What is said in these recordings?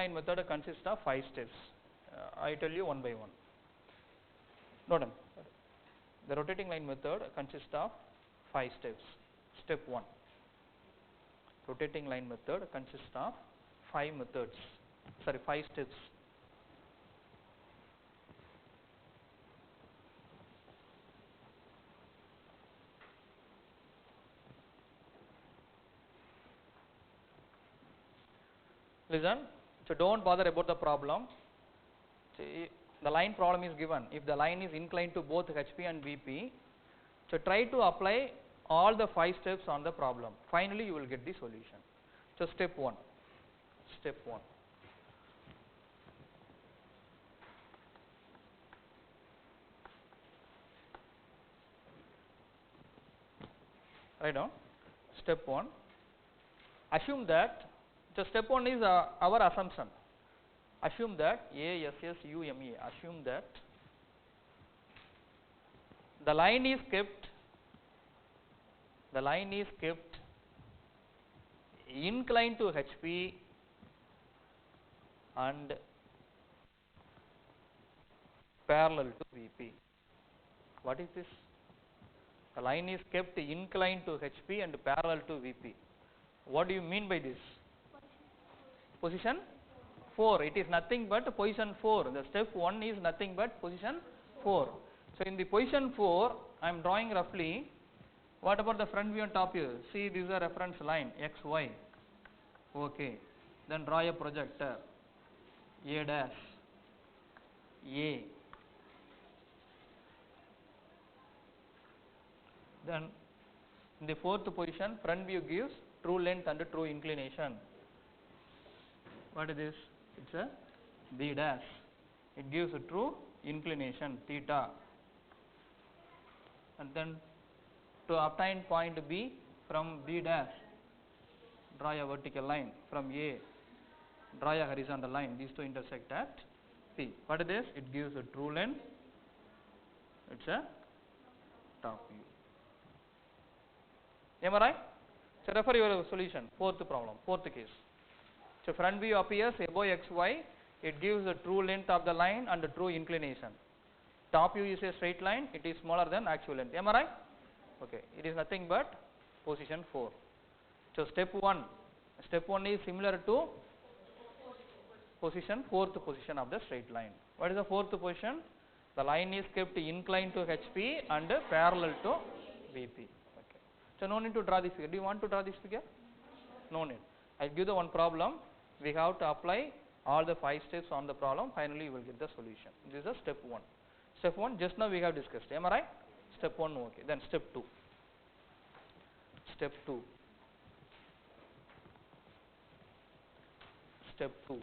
line method consists of 5 steps. I tell you one by one. Note down. The rotating line method consists of 5 steps. Step 1. Rotating line method consists of 5 steps. Listen, so don't bother about the problem. See, the line problem is given. If the line is inclined to both HP and VP, so try to apply all the 5 steps on the problem. Finally, you will get the solution. So step 1. Write down. Step 1. Assume that, so step 1 is our assumption. Assume that ASSUME. Assume that the line is kept inclined to HP and parallel to VP. What is this? The line is kept inclined to HP and parallel to VP. What do you mean by this? Position 4. It is nothing but position 4. The step 1 is nothing but position 4. So in the position 4, I am drawing roughly. What about the front view and top view? See, this is a reference line XY. Okay. Then draw a projector. A dash. A. Then in the fourth position, front view gives true length and true inclination. What is this? It's a B dash. It gives a true inclination theta. And then to obtain point B from B dash, draw a vertical line. From A, draw a horizontal line. These two intersect at P. What is this? It gives a true length. It's a top view. Am I right? So refer your solution. Fourth problem, fourth case. So front view appears above XY. It gives the true length of the line and the true inclination. Top view is a straight line. It is smaller than actual length. Am I right? Okay. It is nothing but position 4. So step 1. Step 1 is similar to fourth position of the straight line. What is the fourth position? The line is kept inclined to HP and parallel to VP. Okay. So no need to draw this figure. Do you want to draw this figure? No need. I give the one problem. We have to apply all the 5 steps on the problem. Finally, you will get the solution. This is a step 1. Step 1 just now we have discussed. Am I right? Step 1 okay. Then step 2. Step 2. Step 2.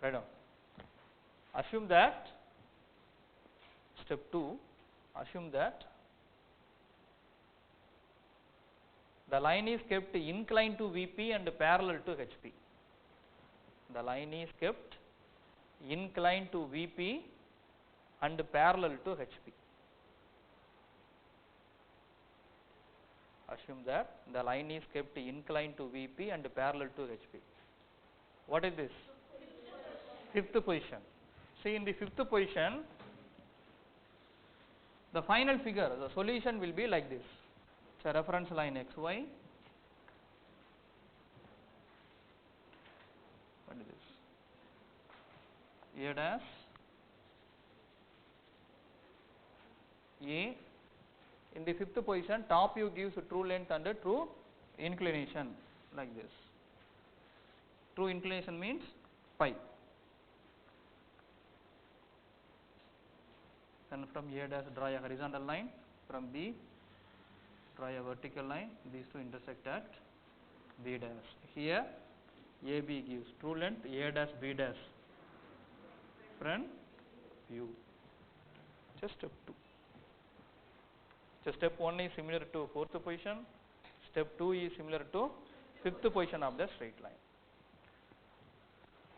Write down. Assume that, step 2, assume that the line is kept inclined to VP and parallel to HP. The line is kept inclined to VP and parallel to HP. Assume that the line is kept inclined to VP and parallel to HP. What is this? Fifth position. See, in the fifth position, the final figure, the solution will be like this. It's a reference line XY. What is this? A dash. A. In the fifth position, top view gives true length and true inclination like this. True inclination means pi. And from A dash draw a horizontal line. From B draw a vertical line. These two intersect at B dash. Here AB gives true length. A dash B dash front view. Just step 2. So step 1 is similar to fourth position. Step 2 is similar to fifth position of the straight line.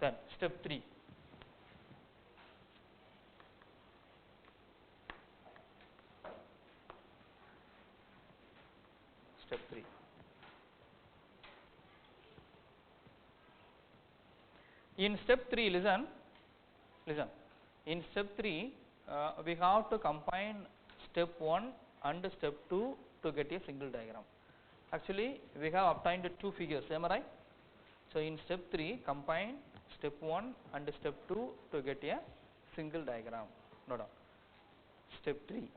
Then step 3. step 3. In step 3, listen. In step 3, we have to combine step 1 and step 2 to get a single diagram. Actually, we have obtained 2 figures, am I right? So, in step 3, combine step 1 and step 2 to get a single diagram. Note down. Step 3.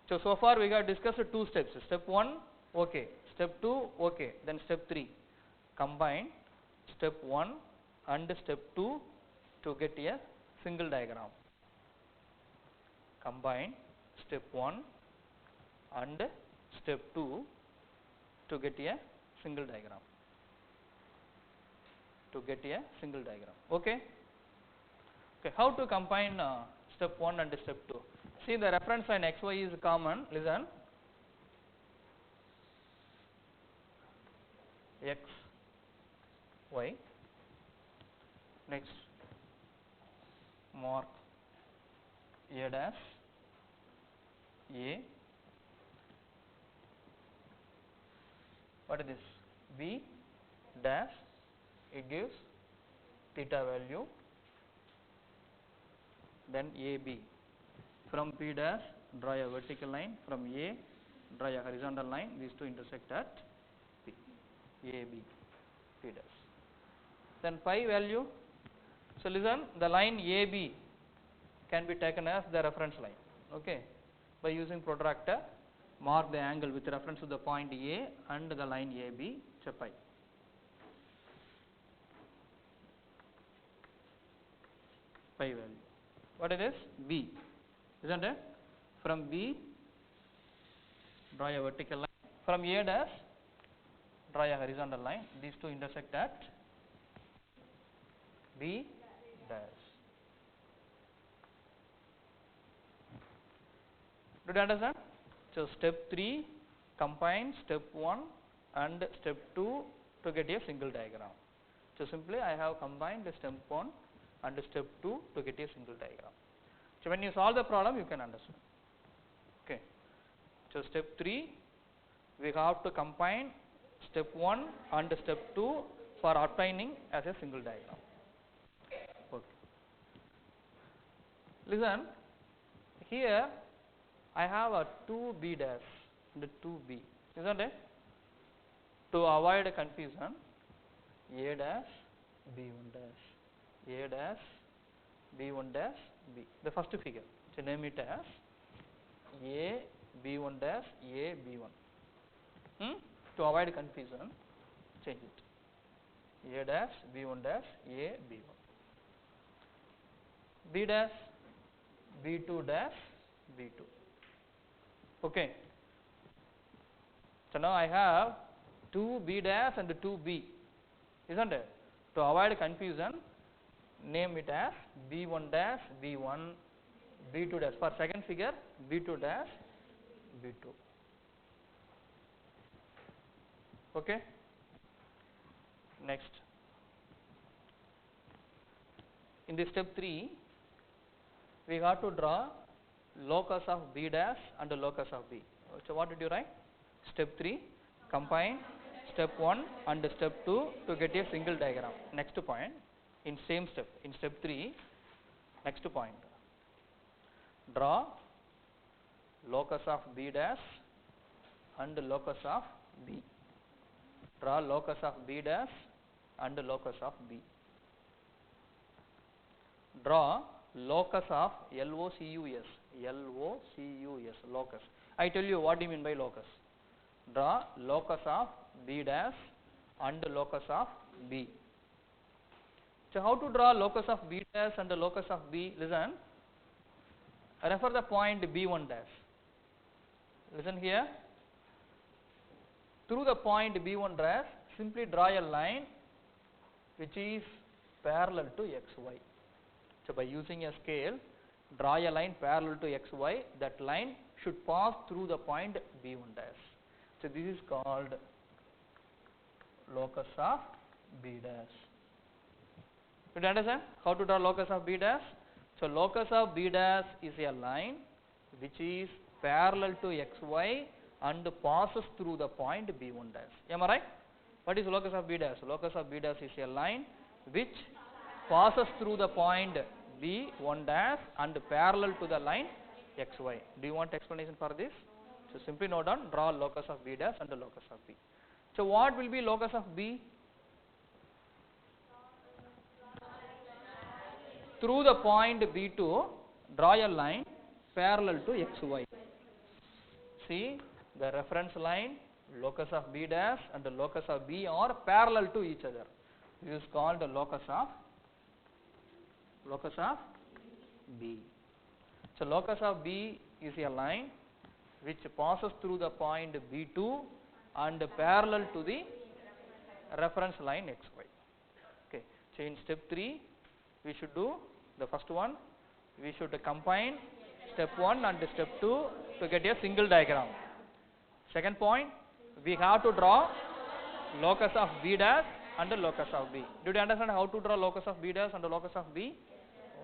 So far we have discussed 2 steps. Step 1, okay. Step 2, okay. Then step 3. Combine step 1 and step 2 to get a single diagram. Combine step 1 and step 2 to get a single diagram. Okay. How to combine step 1 and step 2? See, the reference line xy is common. Listen. X, Y. Next, mark A dash, A. What is this? B dash. It gives theta value. Then AB. From P dash, draw a vertical line. From A, draw a horizontal line. These two intersect at P. AB, P dash. Then phi value. So listen, the line AB can be taken as the reference line. Okay. By using protractor, mark the angle with reference to the point A and the line AB. So pi. Pi value. What it is? B. Isn't it? From B, draw a vertical line. From A dash, draw a horizontal line. These two intersect at B dash. Did you understand? So step 3 combine step 1 and step 2 to get a single diagram. So simply I have combined step 1 and step 2 to get a single diagram. So when you solve the problem, you can understand. Okay. So step 3, we have to combine step 1 and step 2 for obtaining as a single diagram. Okay. Listen, here I have a 2b dash and 2b, isn't it? To avoid confusion, A dash, B1 dash, A dash, B1 dash, B. The first figure. So name it as A, B1 dash, A, B1. To avoid confusion, change it. A dash, B1 dash, A, B1. B dash, B2 dash, B2. Okay. So now I have 2b dash and 2b, isn't it? To avoid confusion, name it as B1 dash, B1, B2 dash. For second figure, B2 dash, B2. Okay. Next, in this step 3, we got to draw locus of B dash and the locus of B. So what did you write? Step 3, combine step 1 and step 2 to get a single diagram. Next point, in same step, in step 3, next point, draw locus of B dash and locus of B. Draw locus of B dash and locus of B. Draw locus of LOCUS, locus. I tell you what do you mean by locus. Draw locus of B dash and locus of B. So how to draw locus of B dash and the locus of B? Listen, refer the point B1 dash. Listen here. Through the point B1 dash, simply draw a line which is parallel to XY. So by using a scale, draw a line parallel to XY. That line should pass through the point B1 dash. So this is called locus of B dash. Did you understand how to draw locus of B dash? So locus of B dash is a line which is parallel to xy and passes through the point B1 dash. Am I right? What is locus of B dash? Locus of B dash is a line which passes through the point B1 dash and parallel to the line xy. Do you want explanation for this? So simply note down, draw locus of B dash and the locus of B. So what will be locus of B? Through the point B2, draw a line parallel to xy. See, the reference line, locus of B dash and the locus of B are parallel to each other. This is called the locus of B. So locus of B is a line which passes through the point B2 and parallel to the reference line xy. Okay. So in step 3, we should do the first one. We should combine step 1 and step 2 to get a single diagram. Second point, we have to draw locus of B dash and the locus of B. Did you understand how to draw locus of B dash and the locus of B?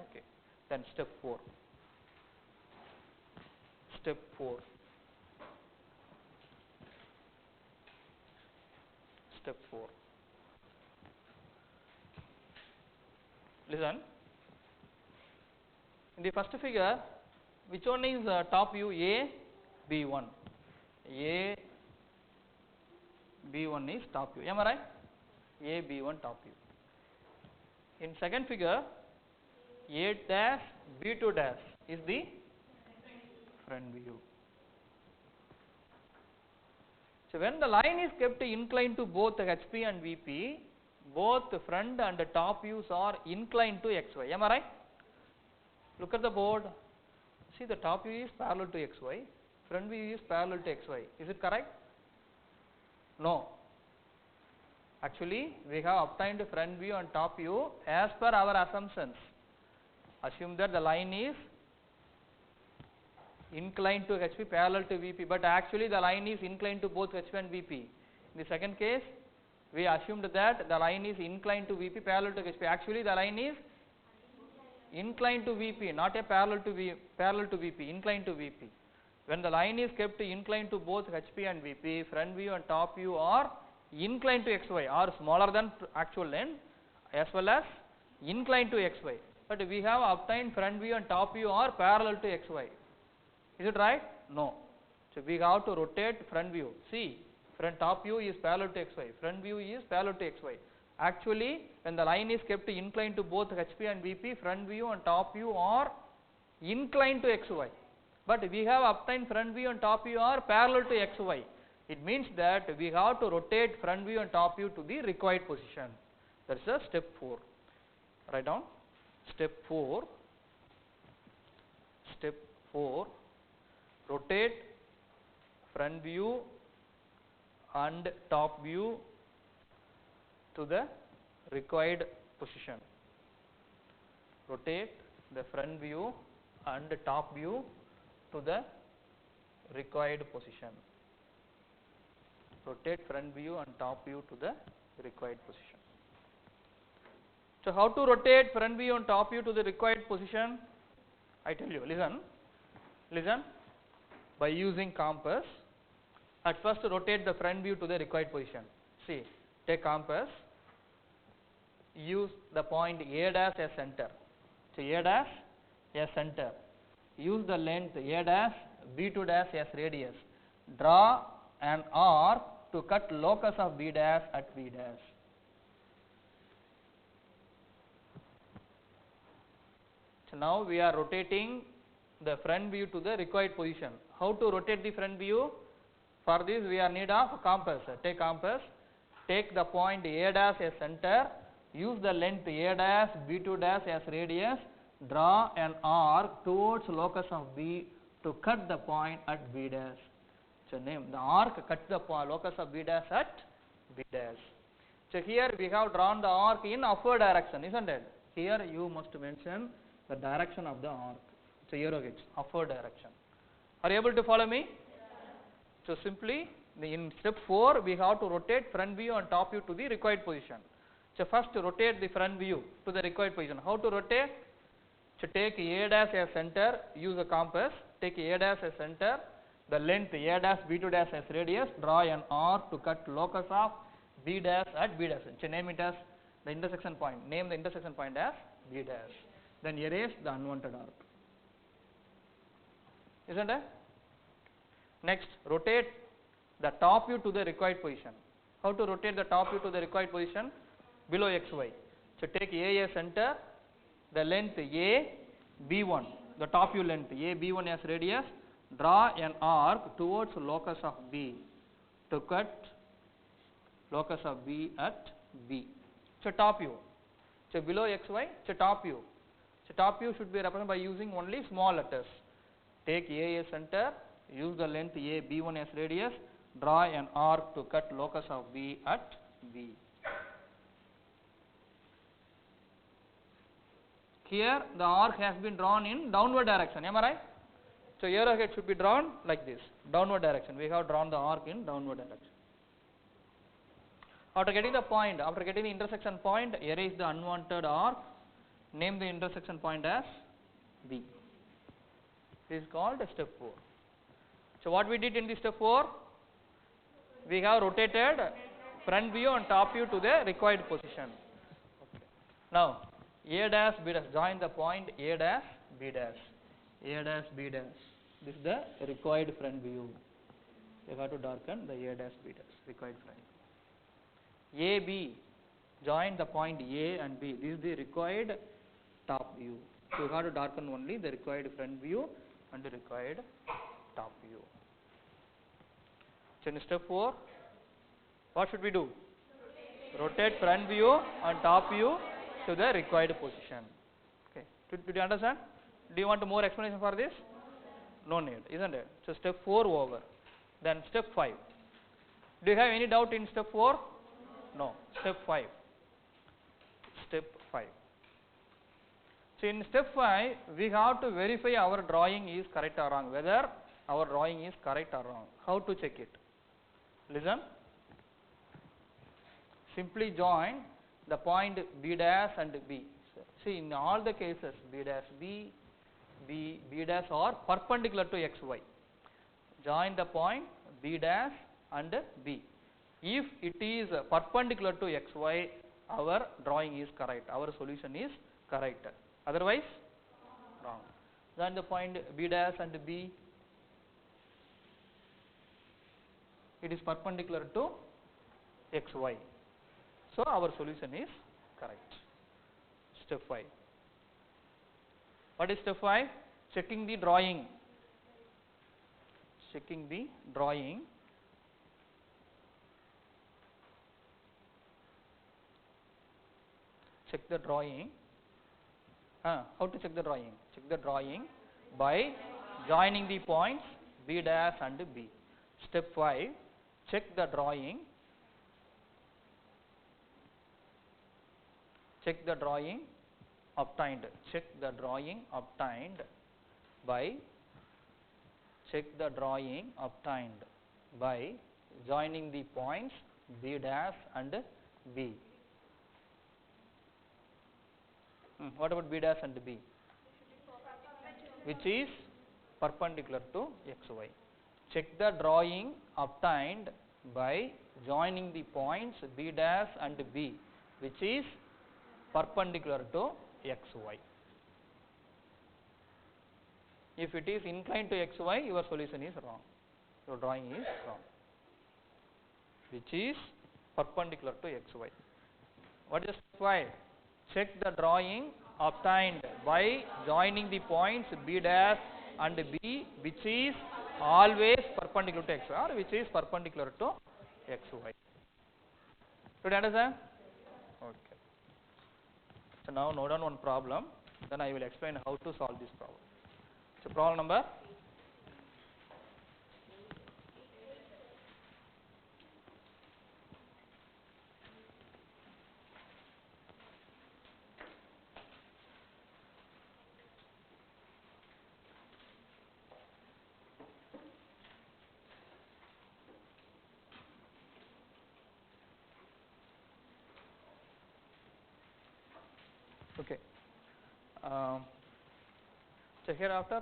Okay. Then step 4. Step 4. Step 4. Listen. In the first figure, which one is top view? A, B1. A, B1 is top view. Am I right? A, B1 top view. In second figure, A dash, B2 dash is the front view. So when the line is kept inclined to both HP and VP, both front and top views are inclined to XY. Am I right? Look at the board. See, the top view is parallel to XY, front view is parallel to XY. Is it correct? No. Actually, we have obtained front view and top view as per our assumptions. Assume that the line is inclined to HP parallel to VP, but actually the line is inclined to both HP and VP. In the second case, we assumed that the line is inclined to VP parallel to HP. Actually, the line is inclined to VP, not a parallel to VP, inclined to VP. When the line is kept inclined to both HP and VP, front view and top view are inclined to XY, or smaller than actual length, as well as inclined to XY. But we have obtained front view and top view are parallel to XY. Is it right? No. So we have to rotate front view. See, top view is parallel to XY, front view is parallel to XY. Actually, when the line is kept inclined to both HP and VP, front view and top view are inclined to XY. But we have obtained front view and top view are parallel to XY. It means that we have to rotate front view and top view to the required position. That's a step 4. Write down. Step 4. Step 4. Rotate front view and top view to the required position. Rotate the front view and top view to the required position. Rotate front view and top view to the required position. So how to rotate front view and top view to the required position? I tell you, listen. By using compass, at first rotate the front view to the required position. See, take compass, use the point A dash as center. So A dash as center. Use the length A dash, B2 dash as radius. Draw an arc to cut locus of B dash at B dash. So now we are rotating the front view to the required position. How to rotate the front view? For this we are need of compass. Take compass, take the point A dash as center, use the length A dash, B2 dash as radius, draw an arc towards locus of B to cut the point at B dash. So name the arc cuts the locus of B dash at B dash. So here we have drawn the arc in upward direction, isn't it? Here you must mention the direction of the arc. So arrow heads, upward direction. Are you able to follow me? So simply in step 4 we have to rotate front view and top view to the required position. So first rotate the front view to the required position. How to rotate? So take A dash as center, use a compass, take A dash as center, the length A dash B2 dash as radius, draw an arc to cut locus of B dash at B dash. So name it as the intersection point. Name the intersection point as B dash. Then erase the unwanted arc. Isn't it? Next, rotate the top view to the required position. How to rotate the top view to the required position? Below xy. So take A as center, the length A, B1, the top view length A, B1 as radius, draw an arc towards locus of B to cut locus of B at B. So top view. So below xy, so top view. So top view should be represented by using only small letters. Take A as center, use the length A, B1 as radius, draw an arc to cut locus of B at B. Here the arc has been drawn in downward direction, am I right? So arrowhead should be drawn like this, downward direction. We have drawn the arc in downward direction. After getting the point, after getting the intersection point, erase the unwanted arc, name the intersection point as B. This is called step 4. So what we did in this step 4? We have rotated front view and top view to the required position. Okay. Now, A dash B dash, join the point A dash B dash. A dash B dash. This is the required front view. You have to darken the A dash B dash, required front view. A B, join the point A and B. This is the required top view. So you have to darken only the required front view and the required top view. So in step 4, what should we do? Rotate front view and top view to the required position. Okay. Did you understand? Do you want more explanation for this? No need, isn't it? So step 4 over. Then step 5. Do you have any doubt in step 4? No. Step 5. Step 5. So in step 5, we have to verify our drawing is correct or wrong. Whether our drawing is correct or wrong. How to check it? Listen. Simply join the point B dash and B. See, in all the cases, B dash B, B dash are perpendicular to xy. Join the point B dash and B. If it is perpendicular to xy, our drawing is correct. Our solution is correct. Otherwise, wrong. Join the point B dash and B. It is perpendicular to xy. So our solution is correct. Step 5. What is step 5? Checking the drawing. Checking the drawing. Check the drawing. How to check the drawing? Check the drawing by joining the points B dash and B. Step 5. Check the drawing. Check the drawing obtained. Check the drawing obtained by joining the points B dash and B. What about B dash and B? Which is perpendicular to xy. Check the drawing obtained by joining the points B dash and B, which is perpendicular to xy. If it is inclined to xy, your solution is wrong. Your drawing is wrong. Which is perpendicular to xy. What is step 5? Check the drawing obtained by joining the points B dash and B, which is always perpendicular to xy or which is perpendicular to xy. Did you understand? Okay. So now note down one problem, then I will explain how to solve this problem. So problem number okay. So hereafter,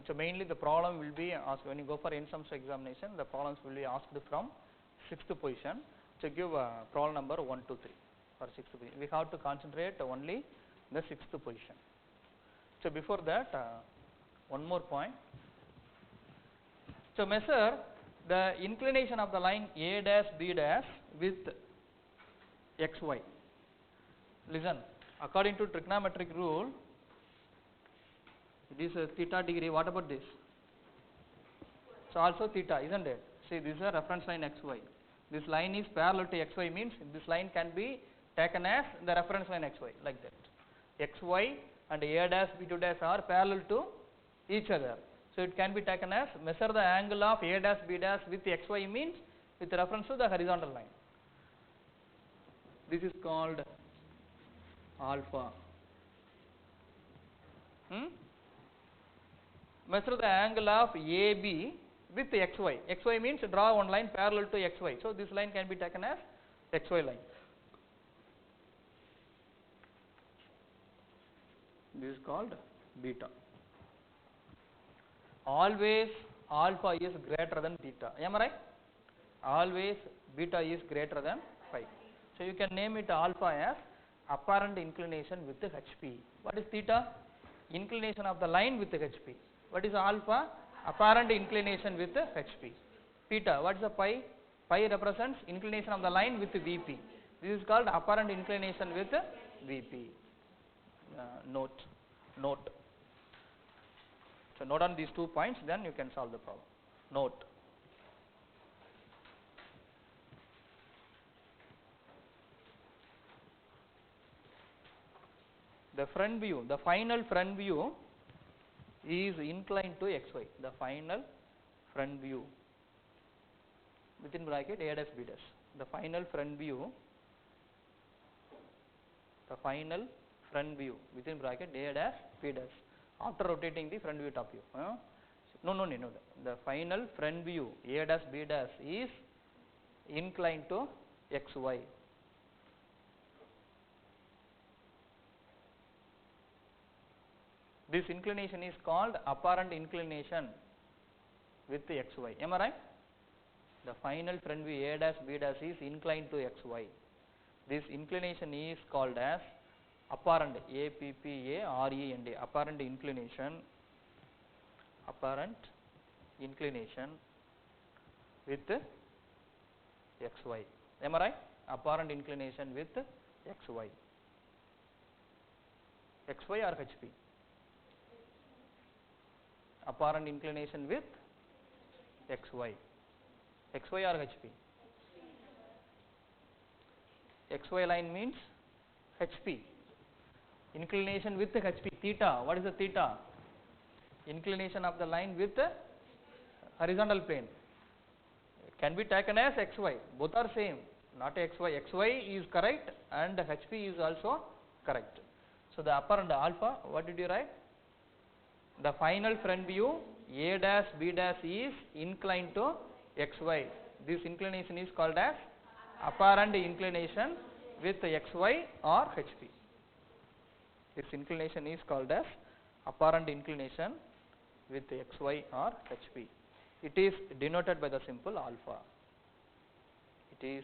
so mainly the problem will be asked when you go for in-semester examination. The problems will be asked from sixth position. So give problem number 1 to 3 for sixth position. We have to concentrate only the sixth position. So before that, one more point. So measure the inclination of the line A dash B dash with xy. Listen, according to trigonometric rule, it is a theta degree. What about this? So also theta, isn't it? See, this is a reference line xy. This line is parallel to xy, means this line can be taken as the reference line xy, like that. Xy and A dash B2 dash are parallel to each other. So it can be taken as measure the angle of A dash B dash with xy, means with reference to the horizontal line. This is called alpha. Measure the angle of AB with xy. Xy means draw one line parallel to xy. So this line can be taken as xy line. This is called beta. Always alpha is greater than theta. Am I right? Always beta is greater than phi. So you can name it alpha as apparent inclination with HP. What is theta? Inclination of the line with HP. What is alpha? Apparent inclination with HP. Theta, what is the pi? Pi represents inclination of the line with VP. This is called apparent inclination with VP. Note. So note on these 2 points, then you can solve the problem. Note. The front view, the final front view is inclined to xy. The final front view within bracket A dash B dash. The final front view within bracket A dash B dash after rotating the front view top view. No. The final front view A dash B dash is inclined to xy. This inclination is called apparent inclination with xy. Am I right? The final front view A dash B dash is inclined to xy. This inclination is called as apparent, APPARENT, apparent inclination with xy. Am I right? Apparent inclination with xy. Xy or HP? Apparent inclination with xy. Xy or HP? Xy line means HP. Inclination with HP. Theta. What is the theta? Inclination of the line with horizontal plane. It can be taken as xy. Both are same. Not xy. Xy is correct and HP is also correct. So the apparent alpha, what did you write? The final front view A dash B dash is inclined to xy. This inclination is called as apparent inclination with xy or HP. This inclination is called as apparent inclination with xy or HP. It is denoted by the symbol alpha. It is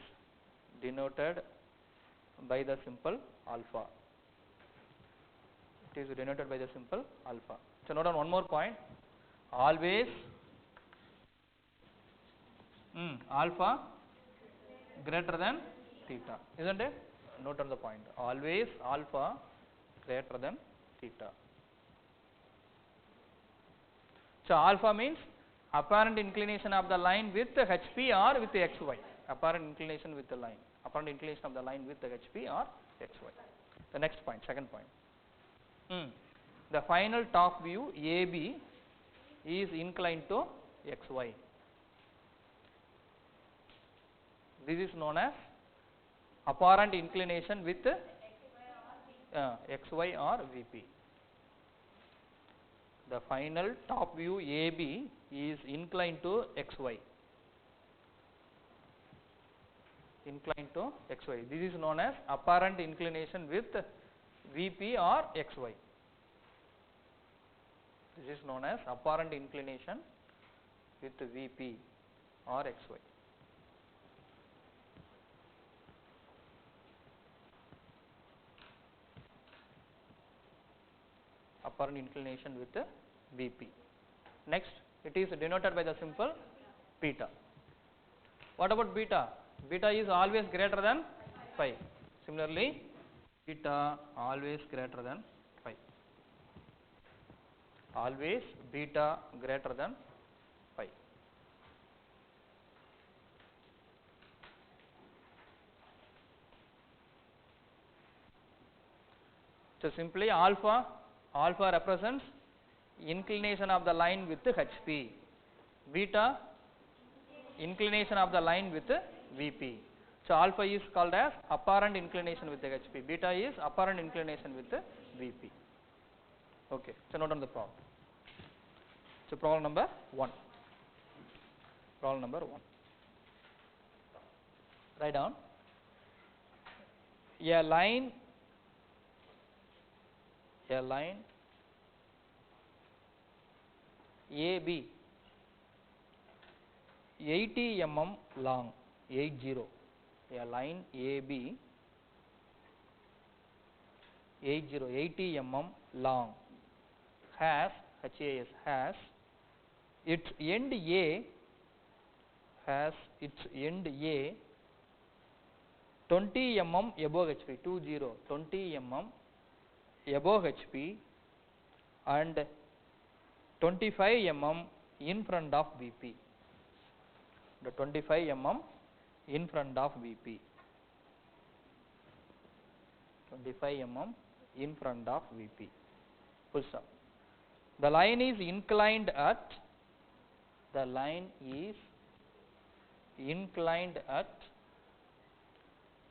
denoted by the symbol alpha. It is denoted by the symbol alpha. So note on one more point. Always alpha greater than theta, isn't it? Note on the point. Always alpha greater than theta. So alpha means apparent inclination of the line with HP or with xy. Apparent inclination with the line. Apparent inclination of the line with the HP or xy. The next point, second point. The final top view AB is inclined to xy. This is known as apparent inclination with xy or VP. The final top view AB is inclined to xy. Inclined to xy. This is known as apparent inclination with VP or xy. This is known as apparent inclination with Vp or xy. Apparent inclination with Vp. Next, it is denoted by the symbol beta. What about beta? Beta is always greater than phi. Similarly, beta always greater than phi. Always beta greater than phi. So simply alpha represents inclination of the line with HP. Beta inclination of the line with Vp. So alpha is called as apparent inclination with the HP. Beta is apparent inclination with the Vp. Okay, so note on the problem. So problem number 1. Problem number 1. Write down. A line AB 80 mm long, 80. A line AB 80 mm long has its end A 20 mm above HP, 20 mm above HP and 25 mm in front of Vp. The 25 mm in front of Vp. 25 mm in front of Vp. Full stop. The line is inclined at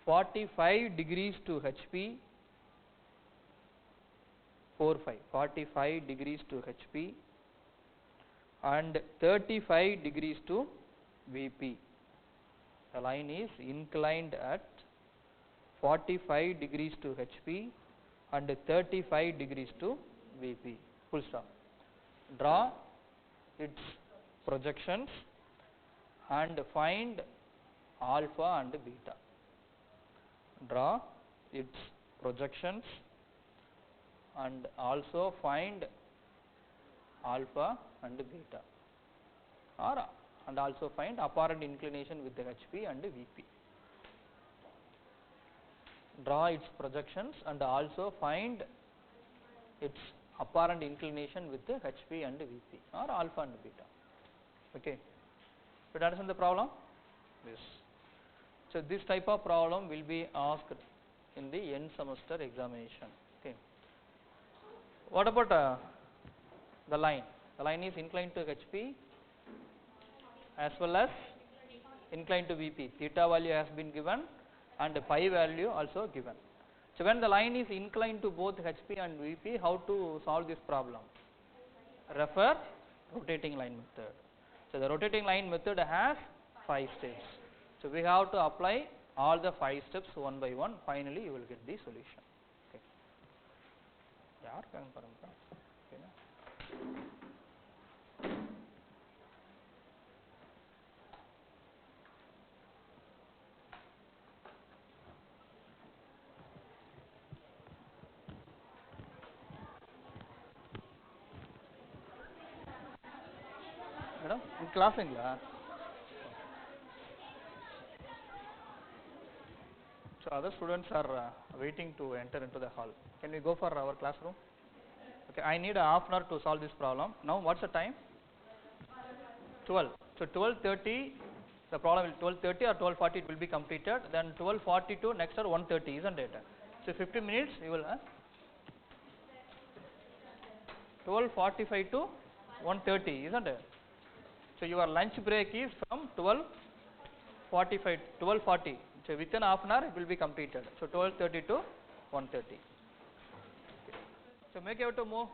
45 degrees to HP. 45 degrees to HP and 35 degrees to Vp. The line is inclined at 45 degrees to HP and 35 degrees to Vp. Full stop. Draw its projections and find alpha and beta. Draw its projections and also find alpha and beta, and also find apparent inclination with the HP and Vp. Draw its projections and also find its apparent inclination with the HP and Vp, or alpha and beta. Okay. Did you understand the problem? Yes. So this type of problem will be asked in the end semester examination. Okay. What about the line? The line is inclined to HP as well as inclined to Vp. Theta value has been given and phi value also given. So when the line is inclined to both HP and Vp, how to solve this problem? Refer rotating line method. So the rotating line method has 5 steps. So we have to apply all the 5 steps one by one. Finally, you will get the solution. Okay. Madam, in class so other students are waiting to enter into the hall. Can we go for our classroom? Okay, I need a half an hour to solve this problem. Now what's the time? 12. So 12:30, the problem will 12:30 or 12:40 it will be completed. Then 12:42 next or 1:30, isn't it? So 15 minutes you will 12:45 to 1:30, isn't it? So your lunch break is from 12:45 12:40. So within half an hour it will be completed. So 12:30 to 1:30. Okay. So make you have to move.